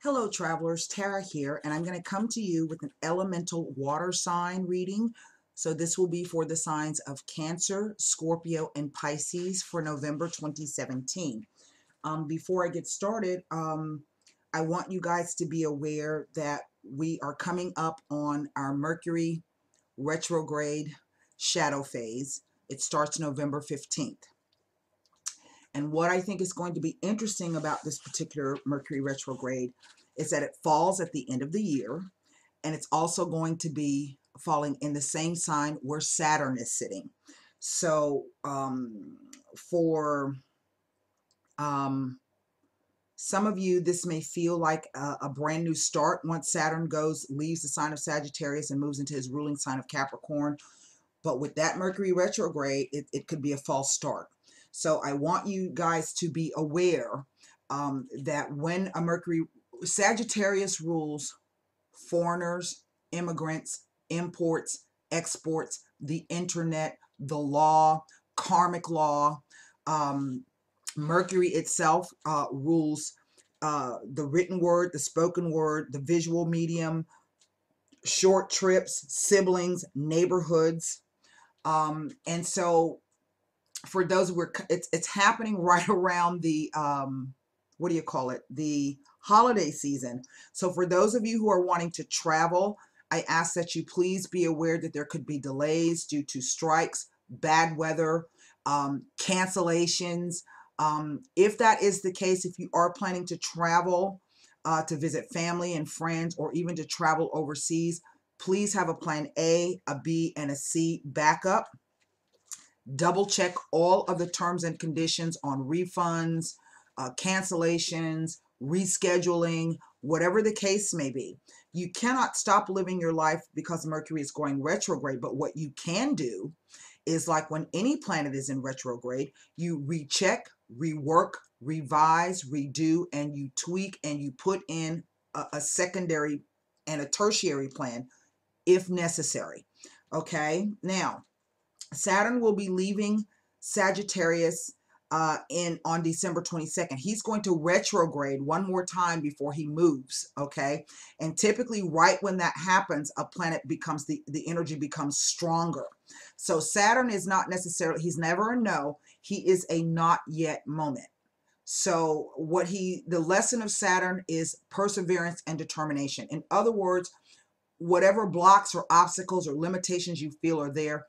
Hello travelers, Tara here, and I'm going to come to you with an elemental water sign reading. So this will be for the signs of Cancer, Scorpio, and Pisces for November 2017. Before I get started, I want you guys to be aware that we are coming up on our Mercury retrograde shadow phase. It starts November 15th. And what I think is going to be interesting about this particular Mercury retrograde is that it falls at the end of the year, and it's also going to be falling in the same sign where Saturn is sitting. So for some of you, this may feel like a brand new start once Saturn leaves the sign of Sagittarius and moves into his ruling sign of Capricorn. But with that Mercury retrograde, it could be a false start. So I want you guys to be aware that when a Sagittarius rules foreigners, immigrants, imports, exports, the internet, the law, karmic law. Mercury itself rules the written word, the spoken word, the visual medium, short trips, siblings, neighborhoods. And so for those who it's happening right around the what do you call it, the holiday season. So for those of you who are wanting to travel, I ask that you please be aware that there could be delays due to strikes, bad weather, cancellations. If that is the case, if you are planning to travel to visit family and friends, or even to travel overseas, please have a plan A, a B, and a C backup. Double check all of the terms and conditions on refunds, cancellations, rescheduling, whatever the case may be. You cannot stop living your life because Mercury is going retrograde, but what you can do is, like when any planet is in retrograde, you recheck, rework, revise, redo, and you tweak, and you put in a secondary and a tertiary plan if necessary. Okay, now Saturn will be leaving Sagittarius on December 22nd. He's going to retrograde one more time before he moves, okay? And typically right when that happens, a planet becomes, the energy becomes stronger. So Saturn is not necessarily, he's never a no, he is a not yet moment. So the lesson of Saturn is perseverance and determination. In other words, whatever blocks or obstacles or limitations you feel are there,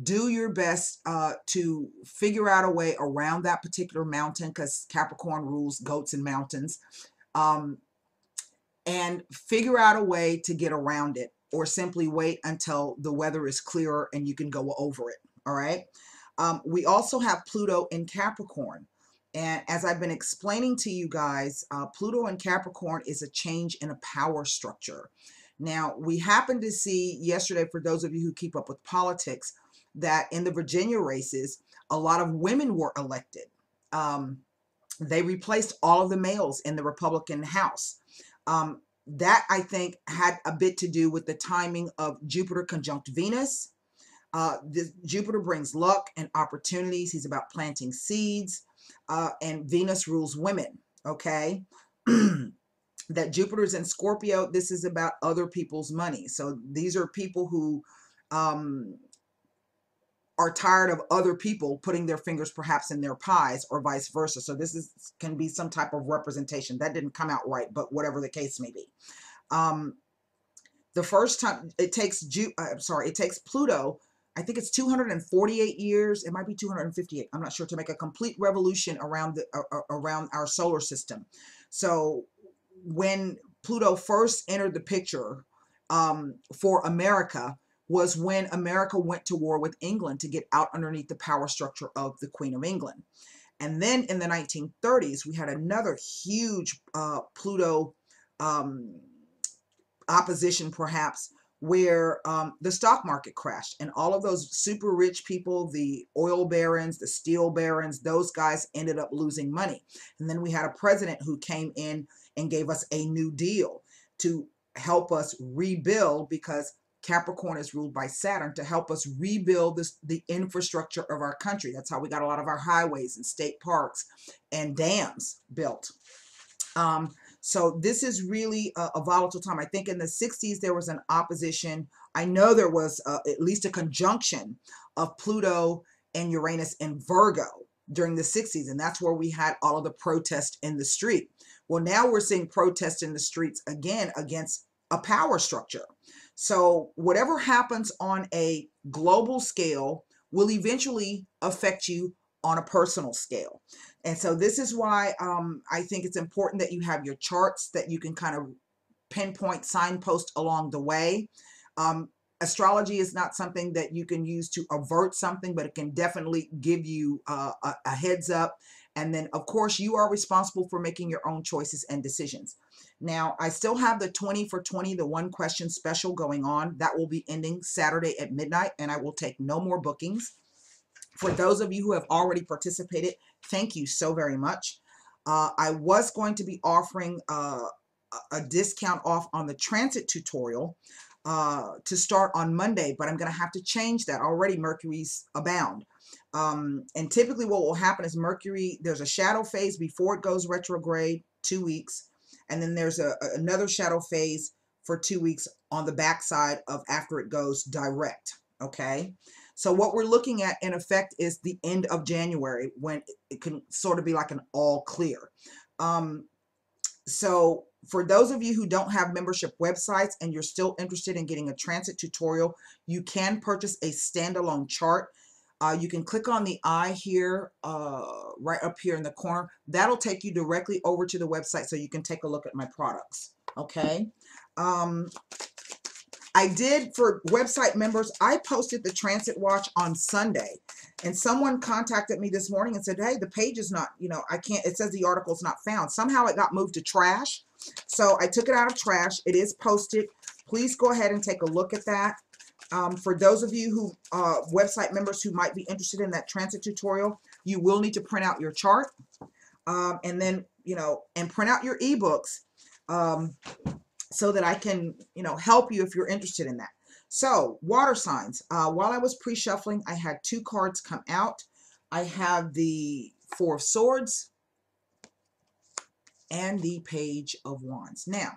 do your best to figure out a way around that particular mountain, because Capricorn rules goats and mountains, and figure out a way to get around it, or simply wait until the weather is clearer and you can go over it. All right. We also have Pluto in Capricorn. And as I've been explaining to you guys, Pluto in Capricorn is a change in a power structure. Now, we happened to see yesterday, for those of you who keep up with politics, that in the Virginia races, a lot of women were elected. They replaced all of the males in the Republican House. That, I think, had a bit to do with the timing of Jupiter conjunct Venus. Jupiter brings luck and opportunities. He's about planting seeds. And Venus rules women, okay? That Jupiter's in Scorpio, this is about other people's money. So these are people who are tired of other people putting their fingers perhaps in their pies, or vice versa. So this can be some type of representation. That didn't come out right, but whatever the case may be. The first time it takes Pluto, I think it's 248 years. It might be 258. I'm not sure, to make a complete revolution around our solar system. So when Pluto first entered the picture for America was when America went to war with England to get out underneath the power structure of the Queen of England. And then in the 1930s, we had another huge Pluto opposition, perhaps, where the stock market crashed, and all of those super rich people, the oil barons, the steel barons, those guys ended up losing money. And then we had a president who came in and gave us a New Deal to help us rebuild, because Capricorn is ruled by Saturn, to help us rebuild the infrastructure of our country. That's how we got a lot of our highways and state parks and dams built. So this is really a volatile time. I think in the 60s there was an opposition. I know there was at least a conjunction of Pluto and Uranus in Virgo during the 60s, and that's where we had all of the protests in the street. Well, now we're seeing protests in the streets again against a power structure. So whatever happens on a global scale will eventually affect you on a personal scale. And so this is why I think it's important that you have your charts that you can kind of pinpoint, signpost along the way. Astrology is not something that you can use to avert something, but it can definitely give you a heads up. And then, of course, you are responsible for making your own choices and decisions. Now, I still have the 20 for 20, the one question special going on. That will be ending Saturday at midnight, and I will take no more bookings. For those of you who have already participated, thank you so very much. I was going to be offering a discount off on the transit tutorial to start on Monday, but I'm going to have to change that. Already Mercury's abound. And typically what will happen is Mercury, there's a shadow phase before it goes retrograde, 2 weeks. And then there's another shadow phase for 2 weeks on the backside of after it goes direct. Okay. So what we're looking at in effect is the end of January when it can sort of be like an all clear. So for those of you who don't have membership websites and you're still interested in getting a transit tutorial, you can purchase a standalone chart. You can click on the eye here, right up here in the corner. That'll take you directly over to the website so you can take a look at my products. Okay. I did, for website members, I posted the transit watch on Sunday, and someone contacted me this morning and said, hey, the page is not, I can't, it says the article's not found. Somehow it got moved to trash. So I took it out of trash. It is posted. Please go ahead and take a look at that. For those of you who, website members who might be interested in that transit tutorial, you will need to print out your chart, and then, and print out your ebooks. So that I can, help you if you're interested in that. So water signs, while I was pre-shuffling, I had 2 cards come out. I have the 4 of Swords and the Page of Wands. Now,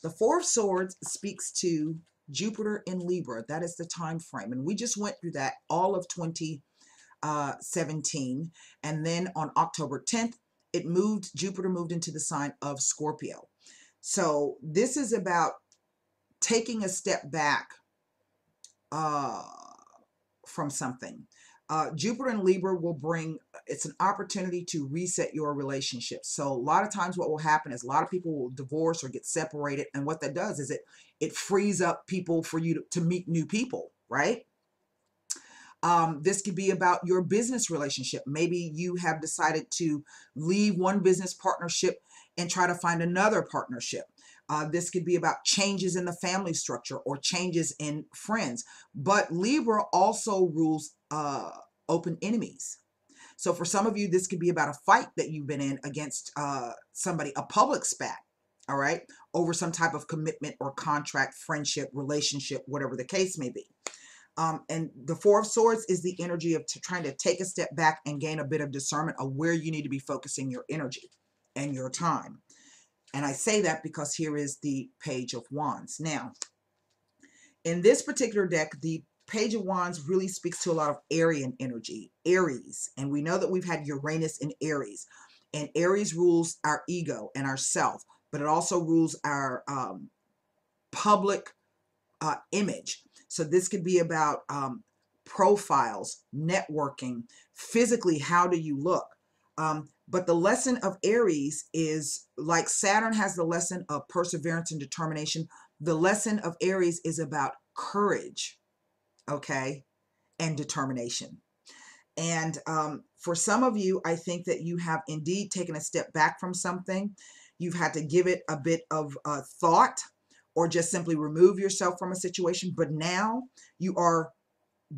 the 4 of Swords speaks to Jupiter in Libra. That is the time frame. And we just went through that all of 2017. And then on October 10th, Jupiter moved into the sign of Scorpio. So this is about taking a step back from something. Jupiter in Libra will bring, it's an opportunity to reset your relationship. So a lot of times what will happen is a lot of people will divorce or get separated. And what that does is it frees up people for you to meet new people, right? This could be about your business relationship. Maybe you have decided to leave one business partnership and try to find another partnership. This could be about changes in the family structure or changes in friends. But Libra also rules open enemies. So for some of you, this could be about a fight that you've been in against somebody, a public spat, all right, over some type of commitment or contract, friendship, relationship, whatever the case may be. And the 4 of Swords is the energy of trying to take a step back and gain a bit of discernment of where you need to be focusing your energy and your time. And I say that because here is the Page of Wands. Now, in this particular deck, the Page of Wands really speaks to a lot of Aryan energy, Aries. And we know that we've had Uranus in Aries. And Aries rules our ego and our self, but it also rules our public image. So this could be about profiles, networking, physically, how do you look? But the lesson of Aries is, like Saturn has the lesson of perseverance and determination, the lesson of Aries is about courage, okay, and determination. And for some of you, I think that you have indeed taken a step back from something. You've had to give it a bit of thought, or just simply remove yourself from a situation. But now you are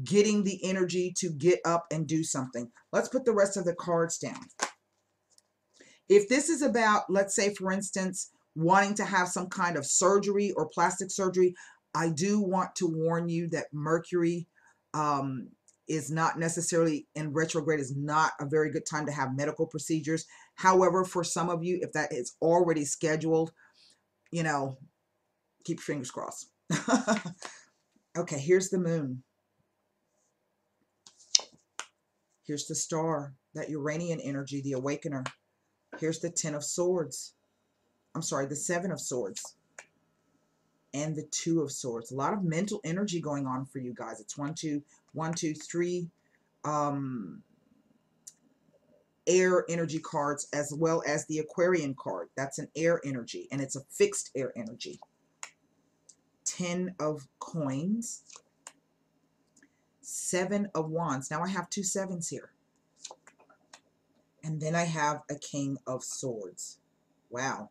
getting the energy to get up and do something. Let's put the rest of the cards down. If this is about, let's say, for instance, wanting to have some kind of surgery or plastic surgery, I do want to warn you that Mercury is not necessarily in retrograde, is not a very good time to have medical procedures. However, for some of you, if that is already scheduled, you know, keep your fingers crossed. Okay, here's the moon. Here's the star, that Uranian energy, the awakener. Here's the 10 of swords. I'm sorry, the 7 of swords. And the 2 of swords. A lot of mental energy going on for you guys. It's 1, 2, 1, 2, 3 air energy cards, as well as the Aquarian card. That's an air energy, and it's a fixed air energy. 10 of coins. 7 of wands. Now I have 2 sevens here. And then I have a king of swords. Wow.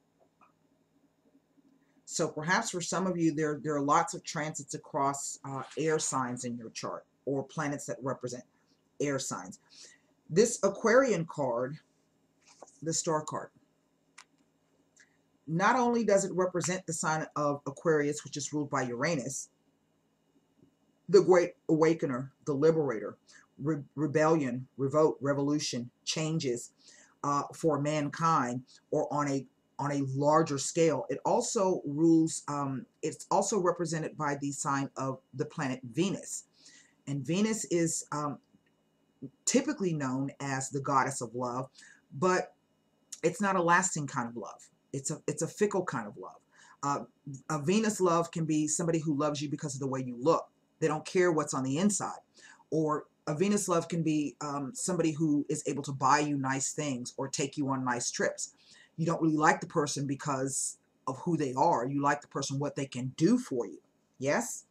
So perhaps for some of you, there are lots of transits across air signs in your chart, or planets that represent air signs. This Aquarian card, the star card, not only does it represent the sign of Aquarius, which is ruled by Uranus, the great awakener, the liberator, rebellion, revolt, revolution, changes for mankind, or on a larger scale. It also rules, it's also represented by the sign of the planet Venus. And Venus is typically known as the goddess of love, but it's not a lasting kind of love. It's a fickle kind of love. A Venus love can be somebody who loves you because of the way you look. They don't care what's on the inside. Or a Venus love can be somebody who is able to buy you nice things or take you on nice trips. You don't really like the person because of who they are. You like the person, what they can do for you. Yes?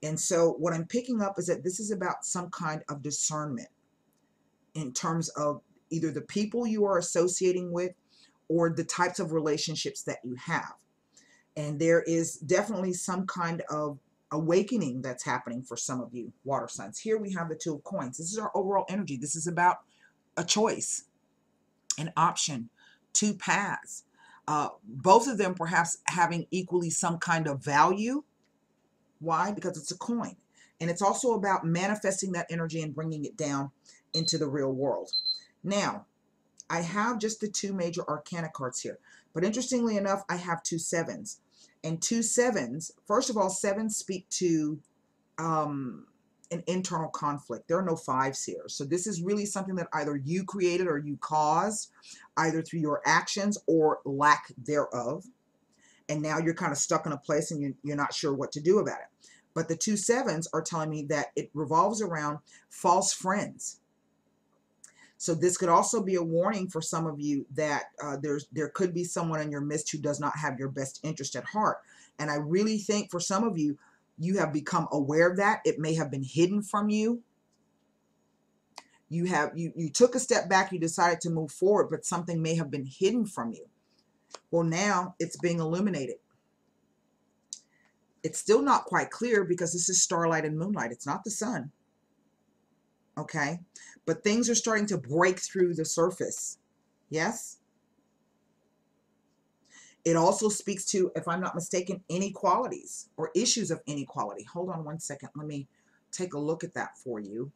And so what I'm picking up is that this is about some kind of discernment in terms of either the people you are associating with or the types of relationships that you have. And there is definitely some kind of awakening that's happening for some of you water signs. Here we have the 2 of coins. This is our overall energy. This is about a choice, an option, 2 paths. Both of them perhaps having equally some kind of value. Why? Because it's a coin. And it's also about manifesting that energy and bringing it down into the real world. Now, I have just the 2 major arcana cards here. But interestingly enough, I have 2 sevens. And 2 sevens, first of all, sevens speak to an internal conflict. There are no 5s here. So this is really something that either you created or you caused, either through your actions or lack thereof. And now you're kind of stuck in a place and you're not sure what to do about it. But the 2 sevens are telling me that it revolves around false friends. So this could also be a warning for some of you that there could be someone in your midst who does not have your best interest at heart. And I really think for some of you, you have become aware of that. It may have been hidden from you. You took a step back, you decided to move forward, but something may have been hidden from you. Well, now it's being illuminated. It's still not quite clear because this is starlight and moonlight. It's not the sun. Okay? But things are starting to break through the surface. Yes? It also speaks to, if I'm not mistaken, inequalities or issues of inequality. Hold on one second. Let me take a look at that for you.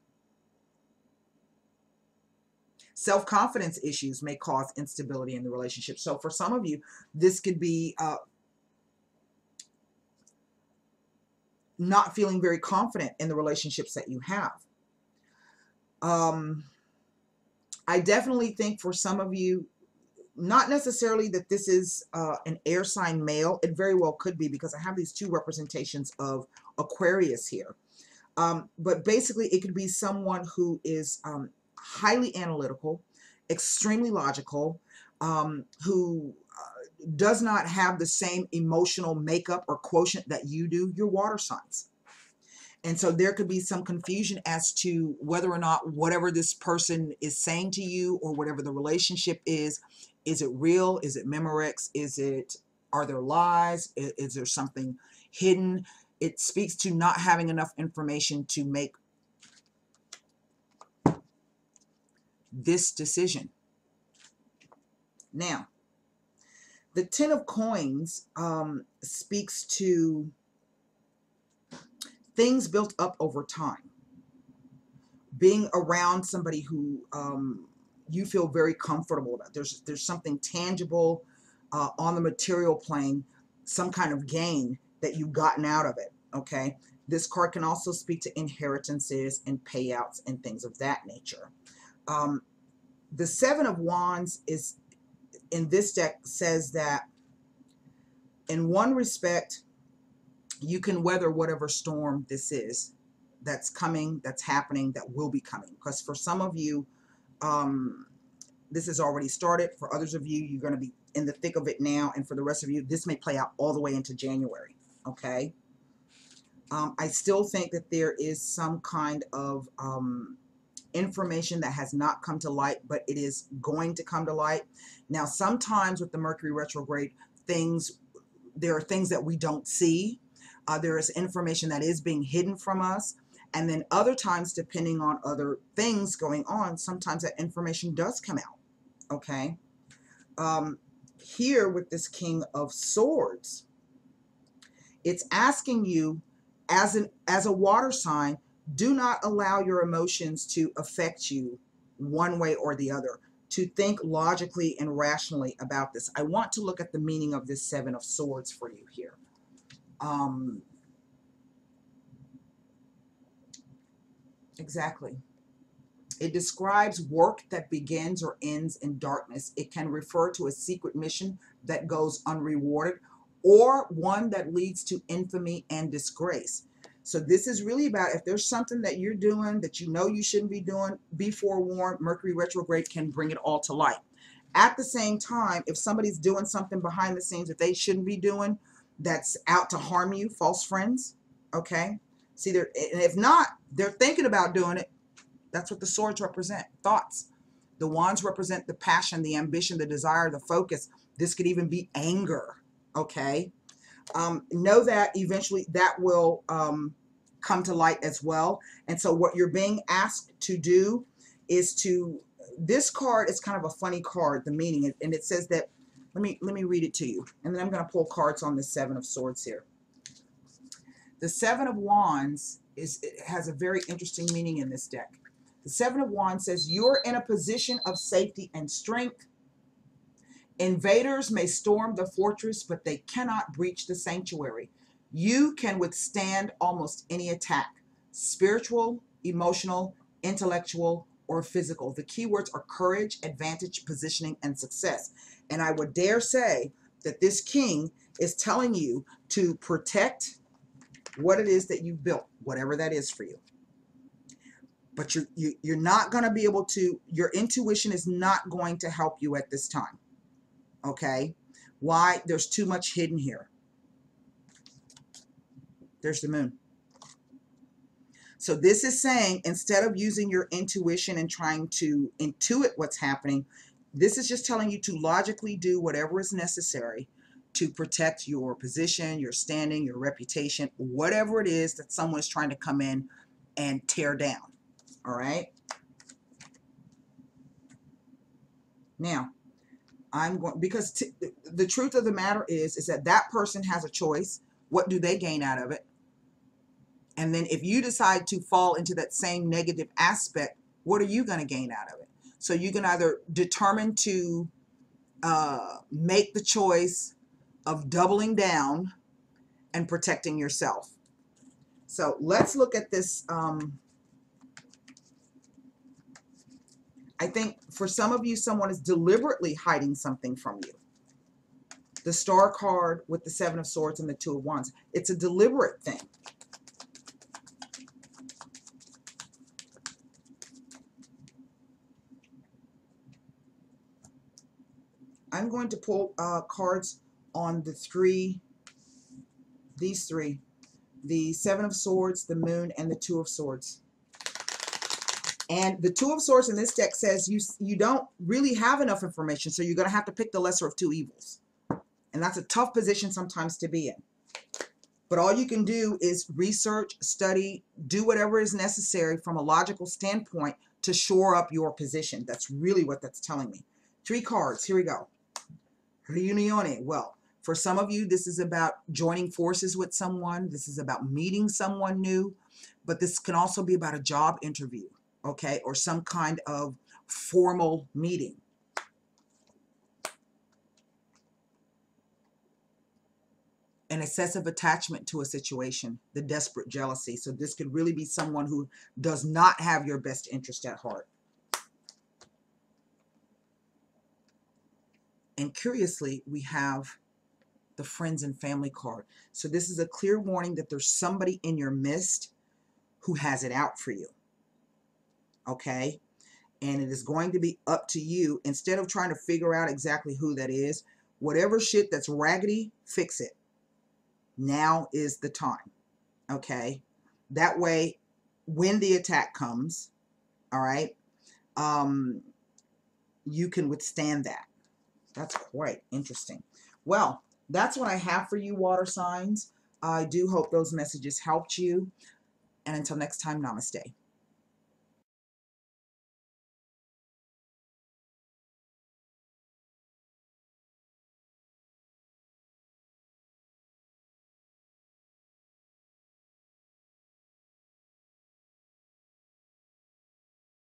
Self-confidence issues may cause instability in the relationship. So for some of you, this could be not feeling very confident in the relationships that you have. I definitely think for some of you, not necessarily that this is an air sign male. It very well could be because I have these 2 representations of Aquarius here. But basically, it could be someone who is highly analytical, extremely logical, who does not have the same emotional makeup or quotient that you do. You're water signs. And so there could be some confusion as to whether or not whatever this person is saying to you or whatever the relationship is it real? Is it Memorex? Are there lies? Is there something hidden? It speaks to not having enough information to make this decision. Now, the 10 of coins speaks to things built up over time. being around somebody who you feel very comfortable about. There's something tangible on the material plane, some kind of gain that you've gotten out of it, okay? This card can also speak to inheritances and payouts and things of that nature. The Seven of Wands is in this deck says that in one respect, you can weather whatever storm this is that's coming, that's happening, that will be coming. Because for some of you, this has already started. For others of you, you're going to be in the thick of it now. And for the rest of you, this may play out all the way into January. Okay. I still think that there is some kind of information that has not come to light, but it is going to come to light. Now, sometimes with the Mercury retrograde, there are things that we don't see. There is information that is being hidden from us. And then other times, depending on other things going on, sometimes that information does come out. Okay. Here with this King of Swords, it's asking you as a water sign, do not allow your emotions to affect you one way or the other, to think logically and rationally about this. I want to look at the meaning of this Seven of Swords for you here. Exactly. It describes work that begins or ends in darkness. It can refer to a secret mission that goes unrewarded or one that leads to infamy and disgrace. So this is really about if there's something that you're doing that you know you shouldn't be doing, be forewarned. Mercury retrograde can bring it all to light. At the same time, if somebody's doing something behind the scenes that they shouldn't be doing, that's out to harm you, false friends, okay? See, and if not, they're thinking about doing it. That's what the swords represent, thoughts. The wands represent the passion, the ambition, the desire, the focus. This could even be anger, okay? Know that eventually that will come to light as well. And so what you're being asked to do is to, this card is kind of a funny card, the meaning, and it says that, let me read it to you. And then I'm going to pull cards on the Seven of Swords here. The Seven of Wands has a very interesting meaning in this deck. The Seven of Wands says, you're in a position of safety and strength. Invaders may storm the fortress, but they cannot breach the sanctuary. You can withstand almost any attack, spiritual, emotional, intellectual, or physical. The keywords are courage, advantage, positioning, and success. And I would dare say that this king is telling you to protect what it is that you've built, whatever that is for you. But you're not going to be able to, your intuition is not going to help you at this time. Okay? Why? There's too much hidden here. There's the moon. So this is saying, instead of using your intuition and trying to intuit what's happening, this is just telling you to logically do whatever is necessary to protect your position, your standing, your reputation, whatever it is that someone is trying to come in and tear down. All right? Now, I'm going, because the truth of the matter is that that person has a choice. What do they gain out of it? And then if you decide to fall into that same negative aspect, what are you going to gain out of it? So you can either determine to make the choice of doubling down and protecting yourself. So let's look at this. I think for some of you, someone is deliberately hiding something from you. The Star card with the Seven of Swords and the Two of Wands. It's a deliberate thing. I'm going to pull cards on these three. The Seven of Swords, the Moon, and the Two of Swords. And the Two of Swords in this deck says you don't really have enough information, so you're going to have to pick the lesser of two evils. And that's a tough position sometimes to be in. But all you can do is research, study, do whatever is necessary from a logical standpoint to shore up your position. That's really what that's telling me. 3 cards. Here we go. Riunione. Well, for some of you, this is about joining forces with someone. This is about meeting someone new. But this can also be about a job interview. okay, or some kind of formal meeting. An excessive attachment to a situation, the desperate jealousy. So this could really be someone who does not have your best interest at heart. And curiously, we have the friends and family card. So this is a clear warning that there's somebody in your midst who has it out for you. Okay? And it is going to be up to you, instead of trying to figure out exactly who that is, whatever shit that's raggedy, fix it. Now is the time. Okay? That way, when the attack comes, all right, you can withstand that. That's quite interesting. Well, that's what I have for you, water signs. I do hope those messages helped you. And until next time, namaste.